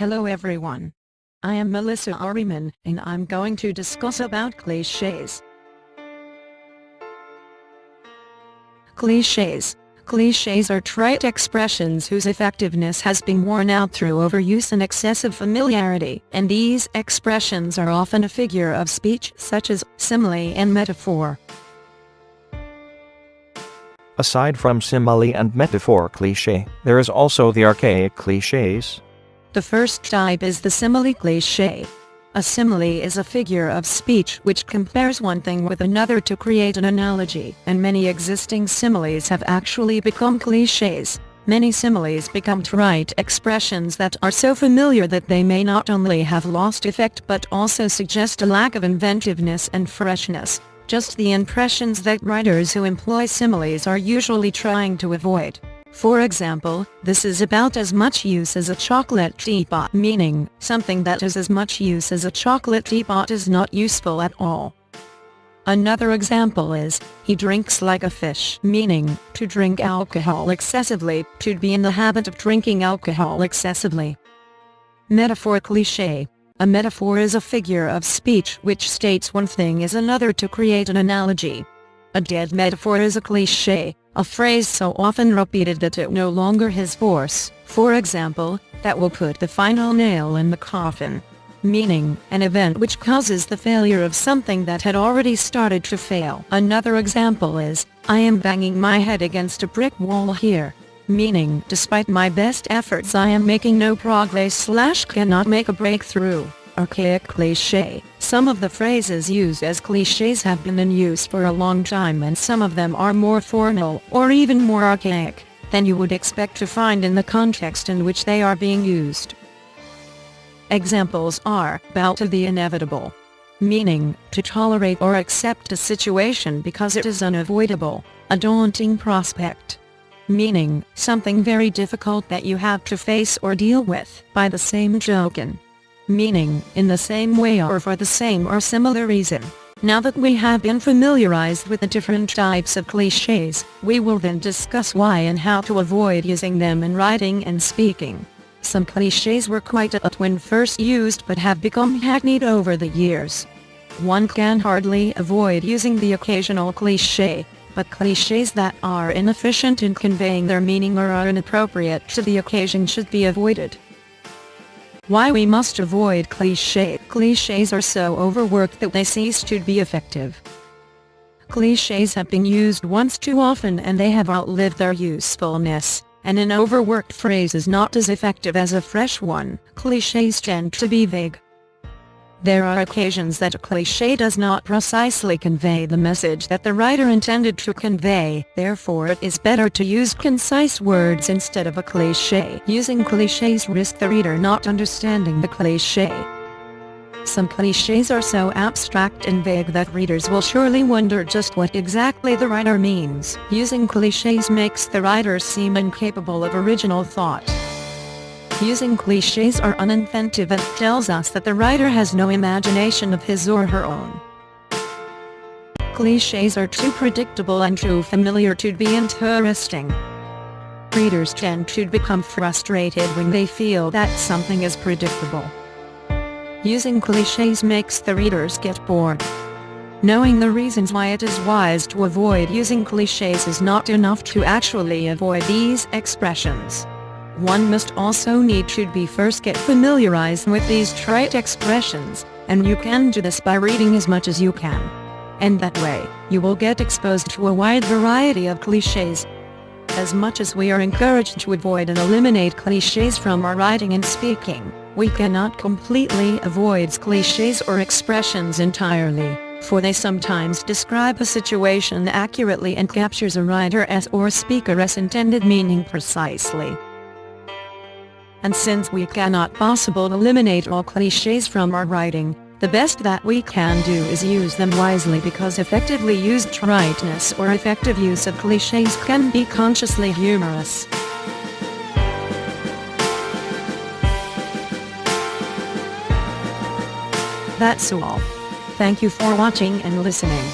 Hello everyone. I am Melissa Ariman, and I'm going to discuss about cliches. Cliches. Cliches are trite expressions whose effectiveness has been worn out through overuse and excessive familiarity, and these expressions are often a figure of speech such as simile and metaphor. Aside from simile and metaphor cliché, there is also the archaic clichés. The first type is the simile cliché. A simile is a figure of speech which compares one thing with another to create an analogy, and many existing similes have actually become clichés. Many similes become trite expressions that are so familiar that they may not only have lost effect but also suggest a lack of inventiveness and freshness, just the impressions that writers who employ similes are usually trying to avoid. For example, this is about as much use as a chocolate teapot, meaning, something that is as much use as a chocolate teapot is not useful at all. Another example is, he drinks like a fish, meaning, to drink alcohol excessively, to be in the habit of drinking alcohol excessively. Metaphor cliché. A metaphor is a figure of speech which states one thing as another to create an analogy. A dead metaphor is a cliché, a phrase so often repeated that it no longer has force, for example, that will put the final nail in the coffin. Meaning, an event which causes the failure of something that had already started to fail. Another example is, I am banging my head against a brick wall here. Meaning, despite my best efforts I am making no progress/cannot make a breakthrough. Archaic cliché. Some of the phrases used as clichés have been in use for a long time, and some of them are more formal, or even more archaic, than you would expect to find in the context in which they are being used. Examples are, bow to the inevitable. Meaning, to tolerate or accept a situation because it is unavoidable, a daunting prospect. Meaning, something very difficult that you have to face or deal with. By the same token. Meaning, in the same way or for the same or similar reason. Now that we have been familiarized with the different types of clichés, we will then discuss why and how to avoid using them in writing and speaking. Some clichés were quite apt when first used but have become hackneyed over the years. One can hardly avoid using the occasional cliché, but clichés that are inefficient in conveying their meaning or are inappropriate to the occasion should be avoided. Why we must avoid clichés. Clichés are so overworked that they cease to be effective. Clichés have been used once too often and they have outlived their usefulness, and an overworked phrase is not as effective as a fresh one. Clichés tend to be vague. There are occasions that a cliché does not precisely convey the message that the writer intended to convey, therefore it is better to use concise words instead of a cliché. Using clichés risks the reader not understanding the cliché. Some clichés are so abstract and vague that readers will surely wonder just what exactly the writer means. Using clichés makes the writer seem incapable of original thought. Using clichés are uninventive and tells us that the writer has no imagination of his or her own. Clichés are too predictable and too familiar to be interesting. Readers tend to become frustrated when they feel that something is predictable. Using clichés makes the readers get bored. Knowing the reasons why it is wise to avoid using clichés is not enough to actually avoid these expressions. One must also need to first get familiarized with these trite expressions, and you can do this by reading as much as you can. And that way, you will get exposed to a wide variety of clichés. As much as we are encouraged to avoid and eliminate clichés from our writing and speaking, we cannot completely avoid clichés or expressions entirely, for they sometimes describe a situation accurately and captures a writer's or speaker's intended meaning precisely. And since we cannot possibly eliminate all clichés from our writing, the best that we can do is use them wisely, because effectively used triteness or effective use of clichés can be consciously humorous. That's all. Thank you for watching and listening.